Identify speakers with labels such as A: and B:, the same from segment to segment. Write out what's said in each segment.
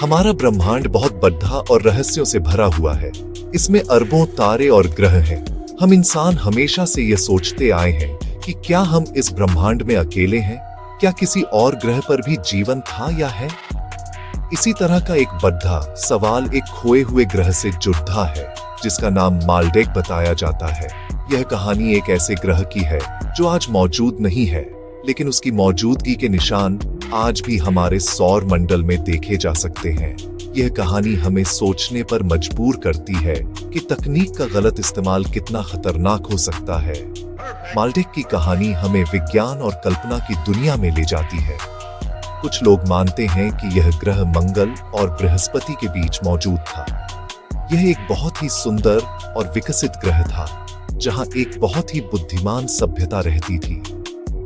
A: हमारा ब्रह्मांड बहुत बड़ा और रहस्यों से भरा हुआ है। इसमें अरबों तारे और ग्रह हैं। हम इंसान हमेशा से यह सोचते आए हैं कि क्या हम इस ब्रह्मांड में अकेले हैं? क्या किसी और ग्रह पर भी जीवन था या है? इसी तरह का एक बड़ा सवाल एक खोए हुए ग्रह से जुड़ा है, जिसका नाम माल्डेक बताया जाता है। यह कहानी एक ऐसे ग्रह की है जो आज मौजूद नहीं है, लेकिन उसकी मौजूदगी के निशान आज भी हमारे सौर मंडल में देखे जा सकते हैं। यह कहानी हमें सोचने पर मजबूर करती है कि तकनीक का गलत इस्तेमाल कितना खतरनाक हो सकता है। माल्डेक की कहानी हमें विज्ञान और कल्पना की दुनिया में ले जाती है। कुछ लोग मानते हैं कि यह ग्रह मंगल और बृहस्पति के बीच मौजूद था। यह एक बहुत ही सुंदर और विकसित ग्रह था, जहां एक बहुत ही बुद्धिमान सभ्यता रहती थी।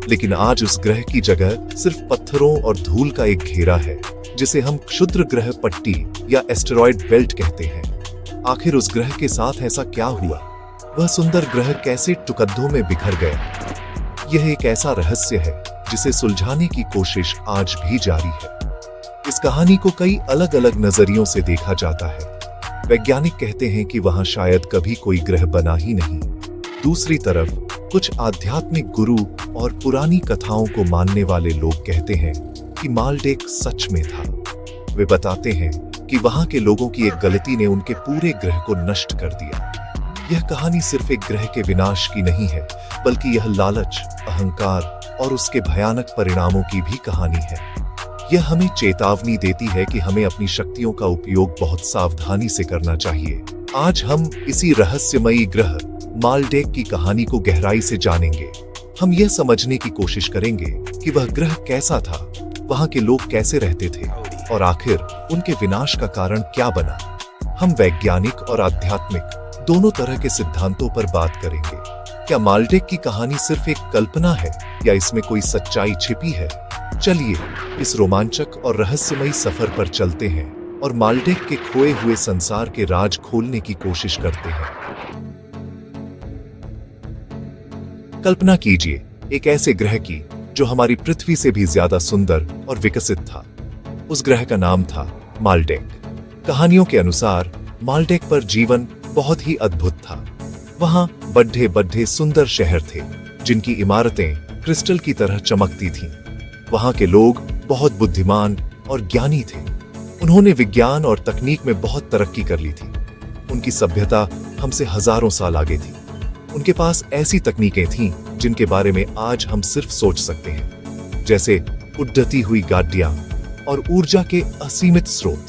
A: लेकिन आज उस ग्रह की जगह सिर्फ पत्थरों और धूल का एक घेरा है, जिसे हम क्षुद्र ग्रह पट्टी या एस्टेरॉयड बेल्ट कहते हैं। आखिर उस ग्रह के साथ ऐसा क्या हुआ? वह सुंदर ग्रह कैसे टुकड़ों में बिखर गया? यह एक ऐसा रहस्य है जिसे सुलझाने की कोशिश आज भी जारी है। इस कहानी को कई अलग अलग नजरियों से देखा जाता है। वैज्ञानिक कहते हैं कि वहां शायद कभी कोई ग्रह बना ही नहीं। दूसरी तरफ कुछ आध्यात्मिक गुरु और पुरानी कथाओं को मानने वाले लोग कहते हैं कि माल्डेक सच में था। वे बताते हैं कि वहां के लोगों की एक गलती ने उनके पूरे ग्रह को नष्ट कर दिया। यह कहानी सिर्फ एक ग्रह के विनाश की नहीं है, बल्कि यह लालच, अहंकार और उसके भयानक परिणामों की भी कहानी है। यह हमें चेतावनी देती है कि हमें अपनी शक्तियों का उपयोग बहुत सावधानी से करना चाहिए। आज हम इसी रहस्यमयी ग्रह माल्डेक की कहानी को गहराई से जानेंगे। हम यह समझने की कोशिश करेंगे कि वह ग्रह कैसा था, वहां के लोग कैसे रहते थे और आखिर उनके विनाश का कारण क्या बना। हम वैज्ञानिक और आध्यात्मिक दोनों तरह के सिद्धांतों पर बात करेंगे। क्या माल्डेक की कहानी सिर्फ एक कल्पना है या इसमें कोई सच्चाई छिपी है? चलिए इस रोमांचक और रहस्यमयी सफर पर चलते हैं और माल्डेक के खोए हुए संसार के राज खोलने की कोशिश करते हैं। कल्पना कीजिए एक ऐसे ग्रह की जो हमारी पृथ्वी से भी ज्यादा सुंदर और विकसित था। उस ग्रह का नाम था माल्डेक। कहानियों के अनुसार माल्डेक पर जीवन बहुत ही अद्भुत था। वहां बड़े बड़े सुंदर शहर थे, जिनकी इमारतें क्रिस्टल की तरह चमकती थीं। वहां के लोग बहुत बुद्धिमान और ज्ञानी थे। उन्होंने विज्ञान और तकनीक में बहुत तरक्की कर ली थी। उनकी सभ्यता हमसे हजारों साल आगे थी। उनके पास ऐसी तकनीकें थीं जिनके बारे में आज हम सिर्फ सोच सकते हैं, जैसे उड़ती हुई गाड़ियां और ऊर्जा के असीमित स्रोत।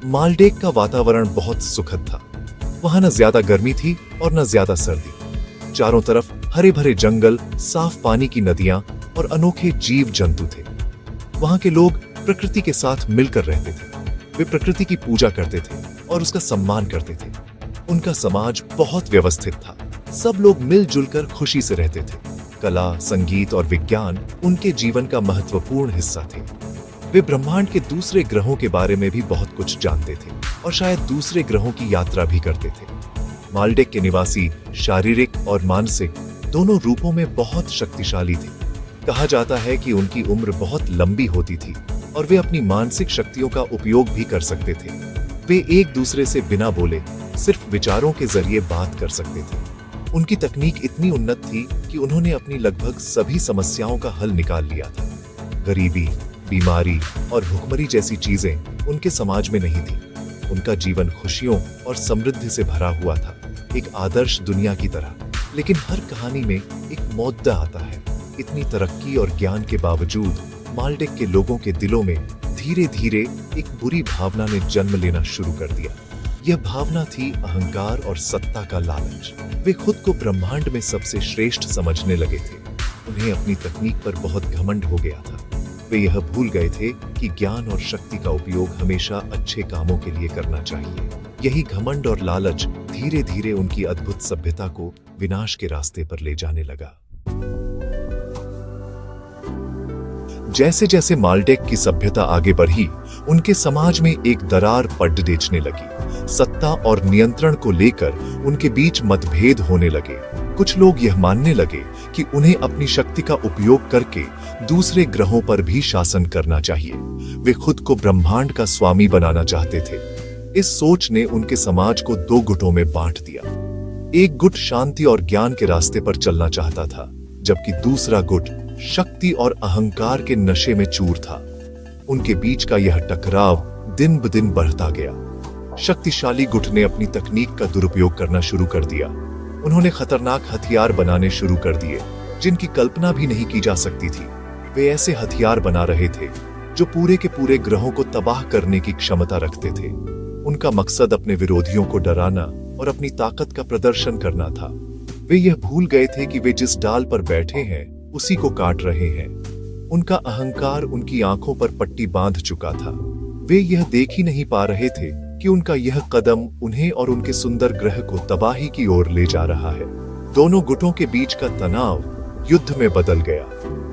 A: माल्डेक का वातावरण बहुत सुखद था। वहां न ज्यादा गर्मी थी और न ज्यादा सर्दी। चारों तरफ हरे भरे जंगल, साफ पानी की नदियां और अनोखे जीव जंतु थे। वहां के लोग प्रकृति के साथ मिलकर रहते थे। वे प्रकृति की पूजा करते थे और उसका सम्मान करते थे। उनका समाज बहुत व्यवस्थित था। सब लोग मिलजुल कर खुशी से रहते थे। कला, संगीत और विज्ञान उनके जीवन का महत्वपूर्ण हिस्सा थे। वे ब्रह्मांड के दूसरे ग्रहों के बारे में भी बहुत कुछ जानते थे और शायद दूसरे ग्रहों की यात्रा भी करते थे। माल्डेक के निवासी शारीरिक और मानसिक दोनों रूपों में बहुत शक्तिशाली थे। कहा जाता है कि उनकी उम्र बहुत लंबी होती थी और वे अपनी मानसिक शक्तियों का उपयोग भी कर सकते थे। वे एक दूसरे से बिना बोले सिर्फ विचारों के जरिए बात कर सकते थे। उनकी तकनीक इतनी उन्नत थी कि उन्होंने अपनी लगभग सभी समस्याओं का हल निकाल लिया था। गरीबी, बीमारी और भुखमरी जैसी चीजें उनके समाज में नहीं थी। उनका जीवन खुशियों और समृद्धि से भरा हुआ था, एक आदर्श दुनिया की तरह। लेकिन हर कहानी में एक मुद्दा आता है। इतनी तरक्की और ज्ञान के बावजूद माल्डेक के लोगों के दिलों में धीरे धीरे एक बुरी भावना ने जन्म लेना शुरू कर दिया। यह भावना थी अहंकार और सत्ता का लालच। वे खुद को ब्रह्मांड में सबसे श्रेष्ठ समझने लगे थे। उन्हें अपनी तकनीक पर बहुत घमंड हो गया था। वे यह भूल गए थे कि ज्ञान और शक्ति का उपयोग हमेशा अच्छे कामों के लिए करना चाहिए। यही घमंड और लालच धीरे धीरे उनकी अद्भुत सभ्यता को विनाश के रास्ते पर ले जाने लगा। जैसे जैसे माल्डेक की सभ्यता आगे बढ़ी, उनके समाज में एक दरार पड़ देखने लगी। सत्ता और नियंत्रण को लेकर उनके बीच मतभेद होने लगे। कुछ लोग यह मानने लगे कि उन्हें अपनी शक्ति का उपयोग करके दूसरे ग्रहों पर भी शासन करना चाहिए। वे खुद को ब्रह्मांड का स्वामी बनाना चाहते थे। इस सोच ने उनके समाज को दो गुटों में बांट दिया। एक गुट शांति और ज्ञान के रास्ते पर चलना चाहता था, जबकि दूसरा गुट शक्ति और अहंकार के नशे में चूर था। उनके बीच का यह टकराव दिन ब दिन बढ़ता गया। शक्तिशाली गुट ने अपनी तकनीक का दुरुपयोग करना शुरू कर दिया। उन्होंने खतरनाक हथियार बनाने शुरू कर दिए, जिनकी कल्पना भी नहीं की जा सकती थी। वे ऐसे हथियार बना रहे थे जो पूरे के पूरे ग्रहों को तबाह करने की क्षमता रखते थे। उनका मकसद अपने विरोधियों को डराना और अपनी ताकत का प्रदर्शन करना था। वे यह भूल गए थे कि वे जिस डाल पर बैठे हैं उसी को काट रहे हैं। उनका अहंकार उनकी आंखों पर पट्टी बांध चुका था। वे यह देख ही नहीं पा रहे थे कि उनका यह कदम उन्हें और उनके सुंदर ग्रह को तबाही की ओर ले जा रहा है। दोनों गुटों के बीच का तनाव युद्ध में बदल गया।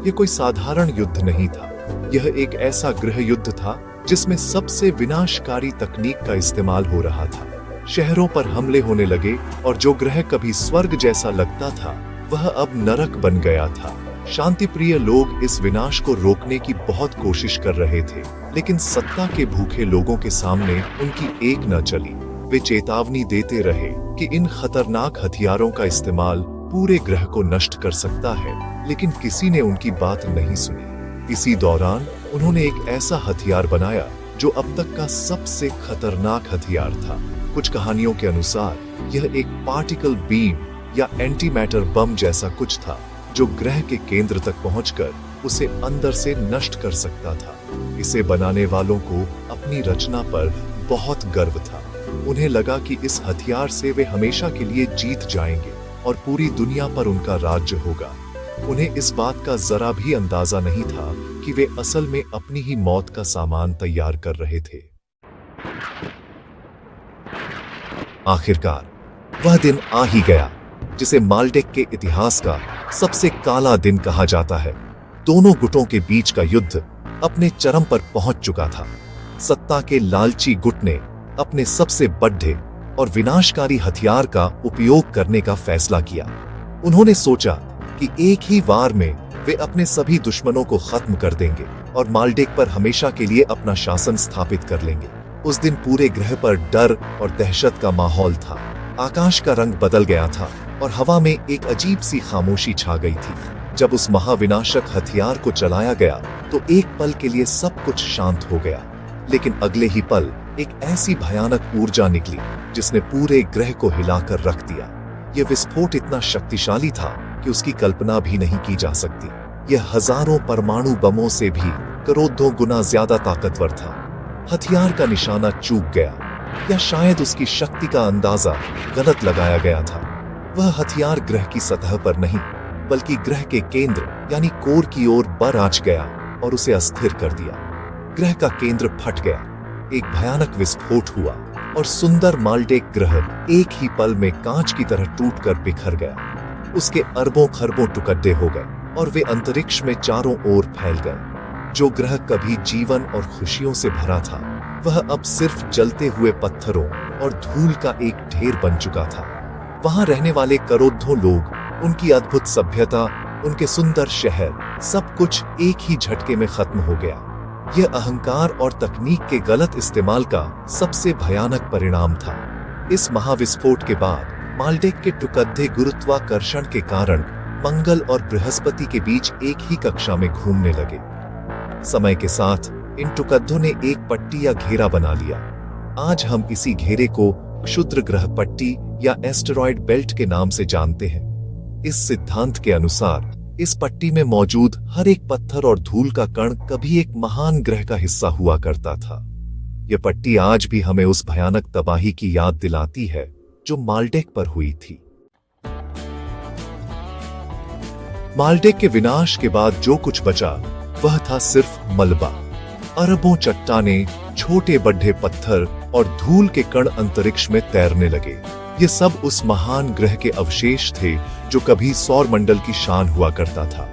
A: यह कोई साधारण युद्ध नहीं था। यह एक ऐसा गृह युद्ध था जिसमें सबसे विनाशकारी तकनीक का इस्तेमाल हो रहा था। शहरों पर हमले होने लगे और जो ग्रह कभी स्वर्ग जैसा लगता था वह अब नरक बन गया था। शांति प्रिय लोग इस विनाश को रोकने की बहुत कोशिश कर रहे थे, लेकिन सत्ता के भूखे लोगों के सामने उनकी एक न चली। वे चेतावनी देते रहे कि इन खतरनाक हथियारों का इस्तेमाल पूरे ग्रह को नष्ट कर सकता है, लेकिन किसी ने उनकी बात नहीं सुनी। इसी दौरान उन्होंने एक ऐसा हथियार बनाया जो अब तक का सबसे खतरनाक हथियार था। कुछ कहानियों के अनुसार यह एक पार्टिकल बीम या एंटी मैटर बम जैसा कुछ था जो ग्रह के केंद्र तक पहुंचकर उसे अंदर से नष्ट कर सकता था। इसे बनाने वालों को अपनी रचना पर बहुत गर्व था। उन्हें लगा कि इस हथियार से वे हमेशा के लिए जीत जाएंगे और पूरी दुनिया पर उनका राज्य होगा। उन्हें इस बात का जरा भी अंदाजा नहीं था कि वे असल में अपनी ही मौत का सामान तैयार कर रहे थे। आखिरकार वह दिन आ ही गया जिसे माल्टेक के इतिहास का सबसे काला दिन कहा जाता है। दोनों गुटों के बीच का युद्ध अपने चरम पर पहुंच चुका था। सत्ता के लालची गुट ने अपने सबसे बड़े और विनाशकारी हथियार का उपयोग करने का फैसला किया। उन्होंने सोचा कि एक ही वार में वे अपने सभी दुश्मनों को खत्म कर देंगे और माल्टेक पर हमेशा के लिए अपना शासन स्थापित कर लेंगे। उस दिन पूरे ग्रह पर डर और दहशत का माहौल था। आकाश का रंग बदल गया था और हवा में एक अजीब सी खामोशी छा गई थी। जब उस महाविनाशक हथियार को चलाया गया तो एक पल के लिए सब कुछ शांत हो गया, लेकिन अगले ही पल एक ऐसी भयानक ऊर्जा निकली जिसने पूरे ग्रह को हिलाकर रख दिया। यह विस्फोट इतना शक्तिशाली था कि उसकी कल्पना भी नहीं की जा सकती। यह हजारों परमाणु बमों से भी करोड़ों गुना ज्यादा ताकतवर था। हथियार का निशाना चूक गया, या शायद उसकी शक्ति का अंदाजा गलत लगाया गया था। वह हथियार ग्रह की सतह पर नहीं बल्कि ग्रह के केंद्र यानी कोर की ओर बरआच गया और उसे अस्थिर कर दिया। ग्रह का केंद्र फट गया, एक भयानक विस्फोट हुआ और सुंदर माल्टेक ग्रह एक ही पल में कांच की तरह टूटकर बिखर गया। उसके अरबों खरबों टुकड़े हो गए और वे अंतरिक्ष में चारों ओर फैल गए। जो ग्रह कभी जीवन और खुशियों से भरा था वह अब सिर्फ जलते हुए पत्थरों और धूल का एक ढेर बन चुका था। वहां रहने वाले करोड़ों लोग, उनकी अद्भुत सभ्यता, उनके सुंदर शहर, सब कुछ एक ही झटके में खत्म हो गया। यह अहंकार और तकनीक के गलत इस्तेमाल का सबसे भयानक परिणाम था। इस महाविस्फोट के बाद माल्टेक के टुकड़े गुरुत्वाकर्षण के कारण मंगल और बृहस्पति के बीच एक ही कक्षा में घूमने लगे। समय के साथ इन टुकड़ों ने एक पट्टी या घेरा बना लिया। आज हम इसी घेरे को क्षुद्र ग्रह पट्टी या एस्टेरॉयड बेल्ट के नाम से जानते हैं। इस सिद्धांत के अनुसार इस पट्टी में मौजूद हर एक पत्थर और धूल का कण कभी एक महान ग्रह का हिस्सा हुआ करता था। यह पट्टी आज भी हमें उस भयानक तबाही की याद दिलाती है जो माल्टेक पर हुई थी। माल्टेक के विनाश के बाद जो कुछ बचा वह था सिर्फ मलबा। अरबों चट्टानें, छोटे बड़े पत्थर और धूल के कण अंतरिक्ष में तैरने लगे। ये सब उस महान ग्रह के अवशेष थे जो कभी सौर मंडल की शान हुआ करता था।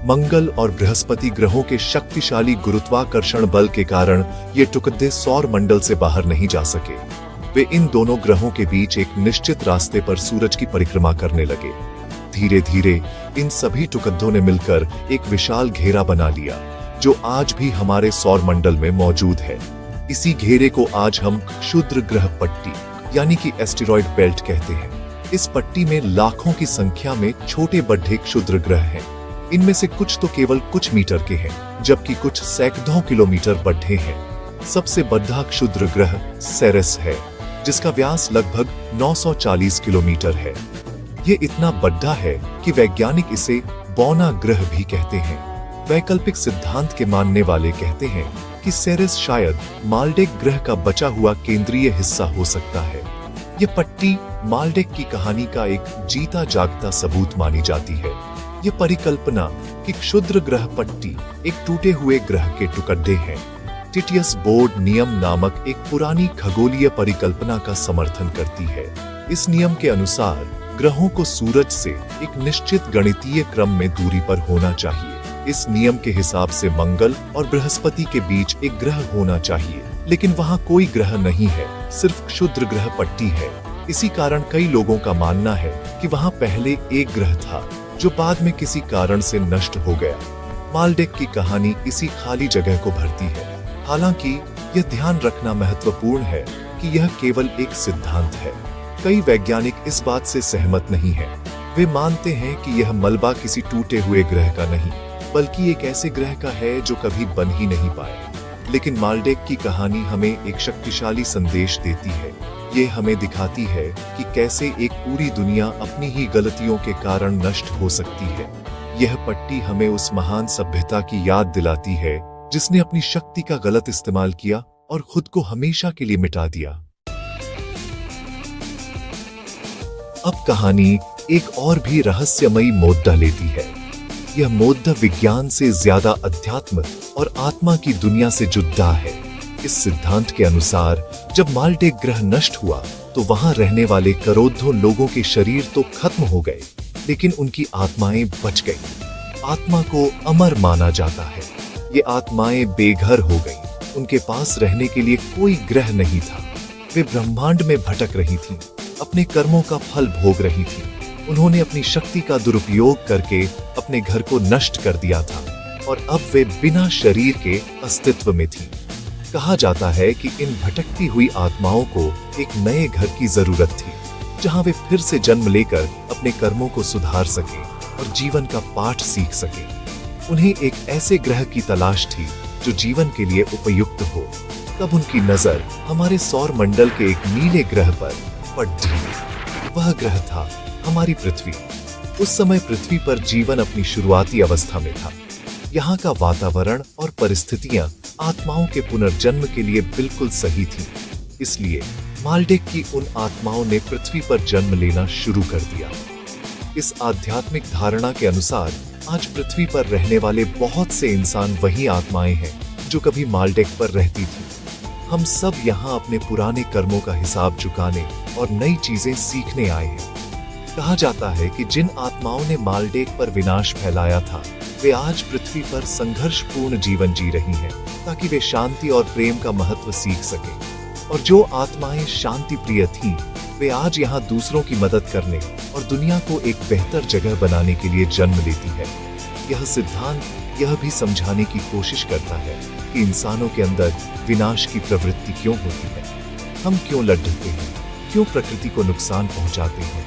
A: मंगल और बृहस्पति ग्रहों के शक्तिशाली गुरुत्वाकर्षण बल के कारण ये टुकड़े सौर मंडल से बाहर नहीं जा सके। वे इन दोनों ग्रहों के बीच एक निश्चित रास्ते पर सूरज की परिक्रमा करने लगे। धीरे धीरे इन सभी टुकड़ों ने मिलकर एक विशाल घेरा बना लिया, जो आज भी हमारे सौर मंडल में मौजूद है। इसी घेरे को आज हम क्षुद्र ग्रह पट्टी यानी कि एस्टेरॉयड बेल्ट कहते हैं। इस पट्टी में लाखों की संख्या में छोटे बड़े क्षुद्र ग्रह हैं। इनमें से कुछ तो केवल कुछ मीटर के हैं, जबकि कुछ सैकड़ों किलोमीटर बड़े हैं। सबसे बड़ा क्षुद्र ग्रह सेरेस है, जिसका व्यास लगभग 940 किलोमीटर है। ये इतना बड़ा है कि वैज्ञानिक इसे बौना ग्रह भी कहते हैं। वैकल्पिक सिद्धांत के मानने वाले कहते हैं कि सेरेस शायद माल्डेक ग्रह का बचा हुआ केंद्रीय हिस्सा हो सकता है। ये पट्टी माल्डेक की कहानी का एक जीता जागता सबूत मानी जाती है। ये परिकल्पना कि क्षुद्र ग्रह पट्टी एक टूटे हुए ग्रह के टुकड़े हैं, टिटियस बोर्ड नियम नामक एक पुरानी खगोलीय परिकल्पना का समर्थन करती है। इस नियम के अनुसार ग्रहों को सूरज से एक निश्चित गणितीय क्रम में दूरी पर होना चाहिए। इस नियम के हिसाब से मंगल और बृहस्पति के बीच एक ग्रह होना चाहिए, लेकिन वहां कोई ग्रह नहीं है, सिर्फ क्षुद्र ग्रह पट्टी है। इसी कारण कई लोगों का मानना है कि वहां पहले एक ग्रह था, जो बाद में किसी कारण से नष्ट हो गया। माल्डेक की कहानी इसी खाली जगह को भरती है। हालांकि यह ध्यान रखना महत्वपूर्ण है कि यह केवल एक सिद्धांत है। कई वैज्ञानिक इस बात से सहमत नहीं हैं। वे मानते हैं कि यह मलबा किसी टूटे हुए ग्रह का नहीं, बल्कि एक ऐसे ग्रह का है जो कभी बन ही नहीं पाए। लेकिन माल्डेक की कहानी हमें एक शक्तिशाली संदेश देती है। ये हमें दिखाती है कि कैसे एक पूरी दुनिया अपनी ही गलतियों के कारण नष्ट हो सकती है। यह पट्टी हमें उस महान सभ्यता की याद दिलाती है जिसने अपनी शक्ति का गलत इस्तेमाल किया और खुद को हमेशा के लिए मिटा दिया। अब कहानी एक और भी रहस्यमयी मोड़ लेती है। यह मोड़ विज्ञान से ज्यादा अध्यात्म और आत्मा की दुनिया से जुड़ा है। इस सिद्धांत के अनुसार जब माल्डेक ग्रह नष्ट हुआ तो वहां रहने वाले करोड़ों लोगों के शरीर तो खत्म हो गए, लेकिन उनकी आत्माएं बच गईं। आत्मा को अमर माना जाता है। ये आत्माएं बेघर हो गईं। उनके पास रहने के लिए कोई ग्रह नहीं था। वे ब्रह्मांड में भटक रही थीं, अपने कर्मों का फल भोग रही थीं। उन्होंने अपनी शक्ति का दुरुपयोग करके अपने घर को नष्ट कर दिया था और अब वे बिना शरीर के अस्तित्व में थीं। कहा जाता है कि इन भटकती हुई आत्माओं को एक नए घर की जरूरत थी, जहां वे फिर से जन्म लेकर अपने कर्मों को सुधार सकें और जीवन का पाठ सीख सकें। उन्हें एक ऐसे ग्रह की तलाश थी जो जीवन के लिए उपयुक्त हो। तब उनकी नजर हमारे सौर मंडल के एक नीले ग्रह पर पड़ी। वह ग्रह था हमारी पृथ्वी। उस समय पृथ्वी पर जीवन अपनी शुरुआती अवस्था में था। यहाँ का वातावरण और परिस्थितियां आत्माओं के पुनर्जन्म के लिए बिल्कुल सही थीं। इसलिए माल्डेक की उन आत्माओं ने पृथ्वी पर जन्म लेना शुरू कर दिया। इस आध्यात्मिक धारणा के अनुसार आज पृथ्वी पर रहने वाले बहुत से इंसान वही आत्माएं हैं जो कभी माल्डेक पर रहती थी। हम सब यहाँ अपने पुराने कर्मों का हिसाब चुकाने और नई चीजें सीखने आए हैं। कहा जाता है कि जिन आत्माओं ने माल्डेक पर विनाश फैलाया था, वे आज पृथ्वी पर संघर्षपूर्ण जीवन जी रही हैं, ताकि वे शांति और प्रेम का महत्व सीख सकें। और जो आत्माएं शांति प्रिय थीं, वे आज यहाँ दूसरों की मदद करने और दुनिया को एक बेहतर जगह बनाने के लिए जन्म लेती है। यह सिद्धांत यह भी समझाने की कोशिश करता है कि इंसानों के अंदर विनाश की प्रवृत्ति क्यों होती है। हम क्यों लड़ते हैं, क्यों प्रकृति को नुकसान पहुंचाते हैं।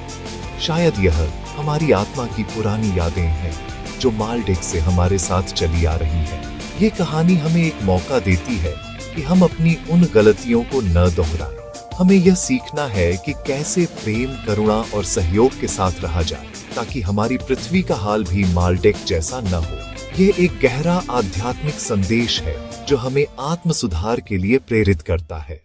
A: शायद यह हमारी आत्मा की पुरानी यादें हैं जो माल्डेक से हमारे साथ चली आ रही हैं। ये कहानी हमें एक मौका देती है कि हम अपनी उन गलतियों को न दोहराएं। हमें यह सीखना है कि कैसे प्रेम, करुणा और सहयोग के साथ रहा जाए, ताकि हमारी पृथ्वी का हाल भी माल्डेक जैसा न हो। ये एक गहरा आध्यात्मिक संदेश है जो हमें आत्म सुधार के लिए प्रेरित करता है।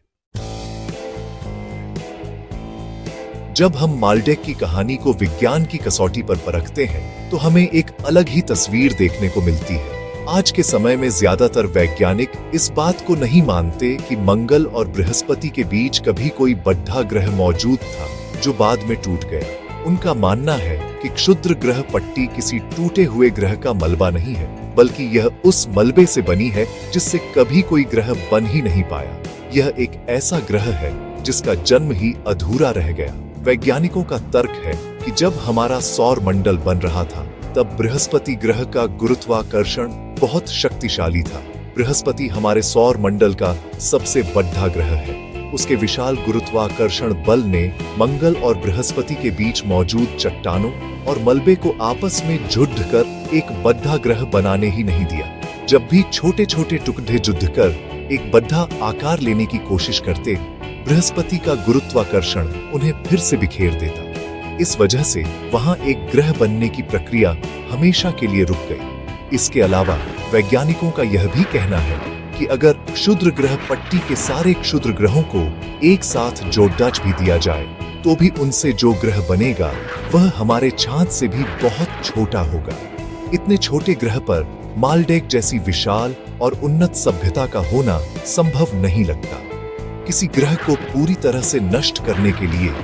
A: जब हम माल्डेक की कहानी को विज्ञान की कसौटी पर परखते हैं, तो हमें एक अलग ही तस्वीर देखने को मिलती है। आज के समय में ज्यादातर वैज्ञानिक इस बात को नहीं मानते कि मंगल और बृहस्पति के बीच कभी कोई बड़ा ग्रह मौजूद था जो बाद में टूट गया। उनका मानना है कि क्षुद्र ग्रह पट्टी किसी टूटे हुए ग्रह का मलबा नहीं है, बल्कि यह उस मलबे से बनी है जिससे कभी कोई ग्रह बन ही नहीं पाया। यह एक ऐसा ग्रह है जिसका जन्म ही अधूरा रह गया। वैज्ञानिकों का तर्क है कि जब हमारा सौर मंडल बन रहा था तब बृहस्पति ग्रह का गुरुत्वाकर्षण बहुत शक्तिशाली था। बृहस्पति हमारे सौर मंडल का सबसे बड़ा ग्रह है। उसके विशाल गुरुत्वाकर्षण बल ने मंगल और बृहस्पति के बीच मौजूद चट्टानों और मलबे को आपस में झुंड कर एक बड़ा ग्रह बनाने ही नहीं दिया। जब भी छोटे छोटे टुकड़े जुड़ कर एक बड़ा आकार लेने की कोशिश करते, बृहस्पति का गुरुत्वाकर्षण उन्हें फिर से बिखेर देता। इस वजह से वहां एक ग्रह बनने की प्रक्रिया हमेशा के लिए रुक गई। इसके अलावा वैज्ञानिकों का यह भी कहना है कि अगर क्षुद्र ग्रह पट्टी के सारे क्षुद्र ग्रहों को एक साथ जोड़दाच भी दिया जाए तो भी उनसे जो ग्रह बनेगा वह हमारे चांद से भी बहुत छोटा होगा। इतने छोटे ग्रह पर मालडेक जैसी विशाल और उन्नत सभ्यता का होना संभव नहीं लगता। किसी ग्रह को पूरी तरह से नष्ट करने के लिए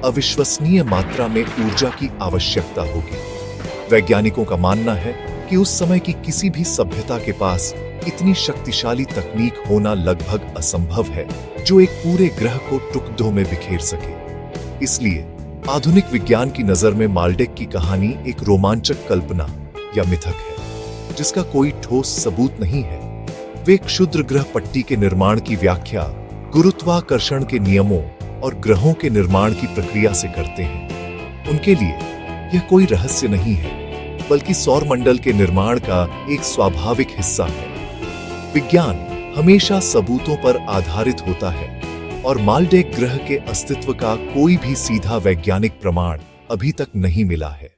A: अविश्वसनीय मात्रा में ऊर्जा की आवश्यकता होगी। वैज्ञानिकों का मानना है कि उस समय की किसी भी सभ्यता के पास इतनी शक्तिशाली तकनीक होना लगभग असंभव है जो एक पूरे ग्रह को टुकड़ों में बिखेर सके। इसलिए आधुनिक विज्ञान की नजर में मालडेक की कहानी एक रोमांचक कल्पना या मिथक है जिसका कोई ठोस सबूत नहीं है। वे क्षुद्र ग्रह पट्टी के निर्माण की व्याख्या गुरुत्वाकर्षण के नियमों और ग्रहों के निर्माण की प्रक्रिया से करते हैं। उनके लिए यह कोई रहस्य नहीं है, बल्कि सौर मंडल के निर्माण का एक स्वाभाविक हिस्सा है। विज्ञान हमेशा सबूतों पर आधारित होता है और मालडेक ग्रह के अस्तित्व का कोई भी सीधा वैज्ञानिक प्रमाण अभी तक नहीं मिला है।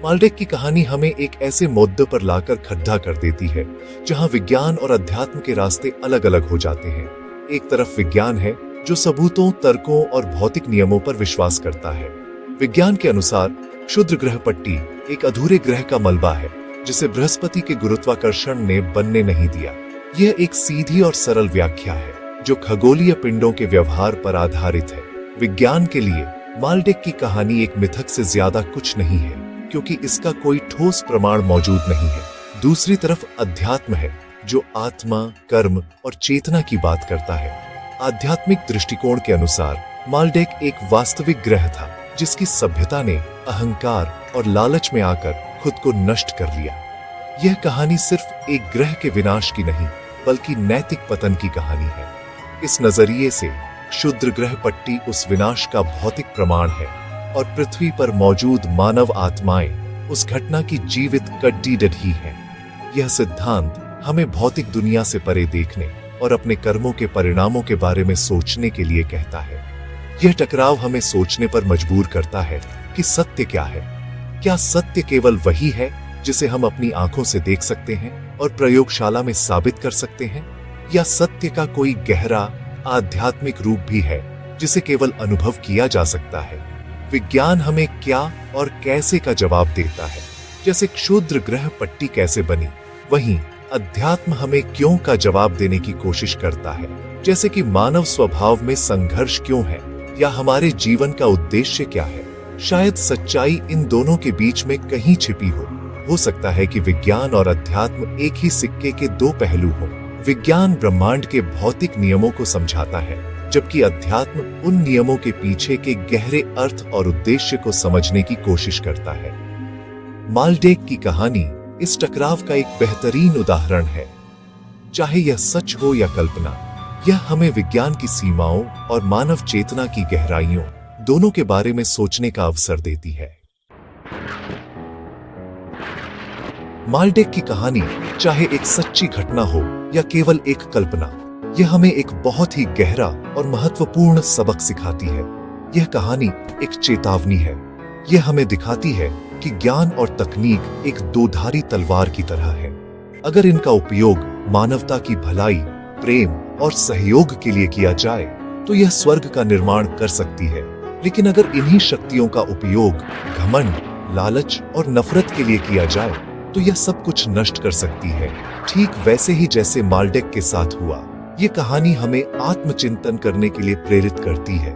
A: मालडेक की कहानी हमें एक ऐसे मुद्दे पर लाकर खड़ा कर देती है जहां विज्ञान और अध्यात्म के रास्ते अलग अलग हो जाते हैं। एक तरफ विज्ञान है जो सबूतों, तर्कों और भौतिक नियमों पर विश्वास करता है। विज्ञान के अनुसार क्षुद्र ग्रह पट्टी एक अधूरे ग्रह का मलबा है जिसे बृहस्पति के गुरुत्वाकर्षण ने बनने नहीं दिया। यह एक सीधी और सरल व्याख्या है जो खगोलीय पिंडों के व्यवहार पर आधारित है। विज्ञान के लिए मालडेक की कहानी एक मिथक से ज्यादा कुछ नहीं है क्योंकि इसका कोई ठोस प्रमाण मौजूद नहीं है। दूसरी तरफ अध्यात्म है जो आत्मा, कर्म और चेतना की बात करता है। आध्यात्मिक दृष्टिकोण के अनुसार मालडेक एक वास्तविक ग्रह था जिसकी सभ्यता ने अहंकार और लालच में आकर खुद को नष्ट कर लिया। यह कहानी सिर्फ एक ग्रह के विनाश की नहीं बल्कि नैतिक पतन की कहानी है। इस नजरिए से क्षुद्र ग्रह पट्टी उस विनाश का भौतिक प्रमाण है और पृथ्वी पर मौजूद मानव आत्माएं उस घटना की जीवित कड्डी डढ़ी हैं। यह सिद्धांत हमें भौतिक दुनिया से परे देखने और अपने कर्मों के परिणामों के बारे में सोचने के लिए कहता है। यह टकराव हमें सोचने पर मजबूर करता है कि सत्य क्या है। क्या सत्य केवल वही है जिसे हम अपनी आंखों से देख सकते हैं और प्रयोगशाला में साबित कर सकते हैं, या सत्य का कोई गहरा आध्यात्मिक रूप भी है जिसे केवल अनुभव किया जा सकता है? विज्ञान हमें क्या और कैसे का जवाब देता है। जैसे क्षुद्र ग्रह पट्टी कैसे बनी, वहीं अध्यात्म हमें क्यों का जवाब देने की कोशिश करता है। जैसे कि मानव स्वभाव में संघर्ष क्यों है या हमारे जीवन का उद्देश्य क्या है। शायद सच्चाई इन दोनों के बीच में कहीं छिपी हो सकता है कि विज्ञान और अध्यात्म एक ही सिक्के के दो पहलू हों। विज्ञान ब्रह्मांड के भौतिक नियमों को समझाता है जबकि अध्यात्म उन नियमों के पीछे के गहरे अर्थ और उद्देश्य को समझने की कोशिश करता है। मालडेक की कहानी इस टकराव का एक बेहतरीन उदाहरण है। चाहे यह सच हो या कल्पना, यह हमें विज्ञान की सीमाओं और मानव चेतना की गहराइयों दोनों के बारे में सोचने का अवसर देती है। मालडेक की कहानी चाहे एक सच्ची घटना हो या केवल एक कल्पना, यह हमें एक बहुत ही गहरा और महत्वपूर्ण सबक सिखाती है। यह कहानी एक चेतावनी है। यह हमें दिखाती है कि ज्ञान और तकनीक एक दोधारी तलवार की तरह है। अगर इनका उपयोग मानवता की भलाई, प्रेम और सहयोग के लिए किया जाए तो यह स्वर्ग का निर्माण कर सकती है। लेकिन अगर इन्हीं शक्तियों का उपयोग घमंड, लालच और नफरत के लिए किया जाए तो यह सब कुछ नष्ट कर सकती है। ठीक वैसे ही जैसे मालडेक के साथ हुआ, ये कहानी हमें आत्मचिंतन करने के लिए प्रेरित करती है।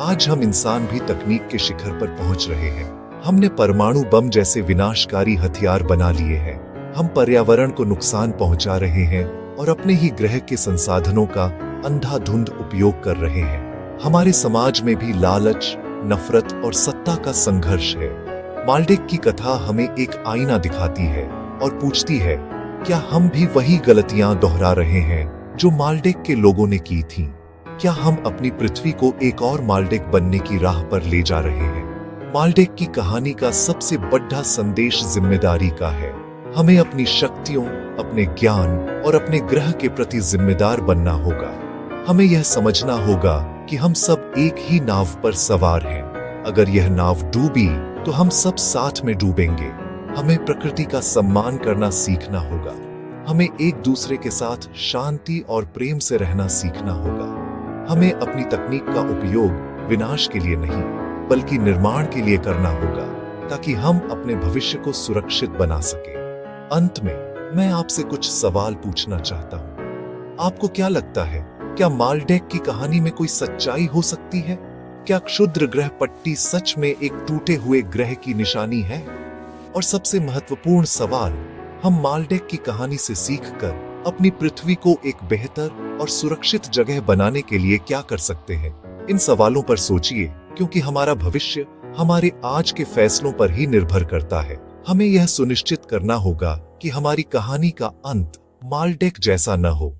A: आज हम इंसान भी तकनीक के शिखर पर पहुंच रहे हैं। हमने परमाणु बम जैसे विनाशकारी हथियार बना लिए हैं। हम पर्यावरण को नुकसान पहुंचा रहे हैं और अपने ही ग्रह के संसाधनों का अंधाधुंध उपयोग कर रहे हैं। हमारे समाज में भी लालच, नफरत और सत्ता का संघर्ष है। माल्डेक की कथा हमें एक आईना दिखाती है और पूछती है, क्या हम भी वही गलतियां दोहरा रहे हैं जो माल्डेक के लोगों ने की थीं? क्या हम अपनी पृथ्वी को एक और माल्डेक बनने की राह पर ले जा रहे हैं? माल्डेक की कहानी का सबसे बड़ा संदेश जिम्मेदारी का है। हमें अपनी शक्तियों, अपने ज्ञान और अपने ग्रह के प्रति जिम्मेदार बनना होगा। हमें यह समझना होगा कि हम सब एक ही नाव पर सवार हैं। अगर यह नाव डूबी तो हम सब साथ में डूबेंगे। हमें प्रकृति का सम्मान करना सीखना होगा। हमें एक दूसरे के साथ शांति और प्रेम से रहना सीखना होगा। हमें अपनी तकनीक का उपयोग विनाश के लिए नहीं, बल्कि निर्माण के लिए करना होगा, ताकि हम अपने भविष्य को सुरक्षित बना सके। अंत में मैं आपसे कुछ सवाल पूछना चाहता हूँ। आपको क्या लगता है, क्या माल्डेक की कहानी में कोई सच्चाई हो सकती है? क्या क्षुद्र ग्रह पट्टी सच में एक टूटे हुए ग्रह की निशानी है? और सबसे महत्वपूर्ण सवाल, हम माल्डेक की कहानी से सीखकर अपनी पृथ्वी को एक बेहतर और सुरक्षित जगह बनाने के लिए क्या कर सकते हैं? इन सवालों पर सोचिए, क्योंकि हमारा भविष्य हमारे आज के फैसलों पर ही निर्भर करता है। हमें यह सुनिश्चित करना होगा कि हमारी कहानी का अंत माल्डेक जैसा न हो।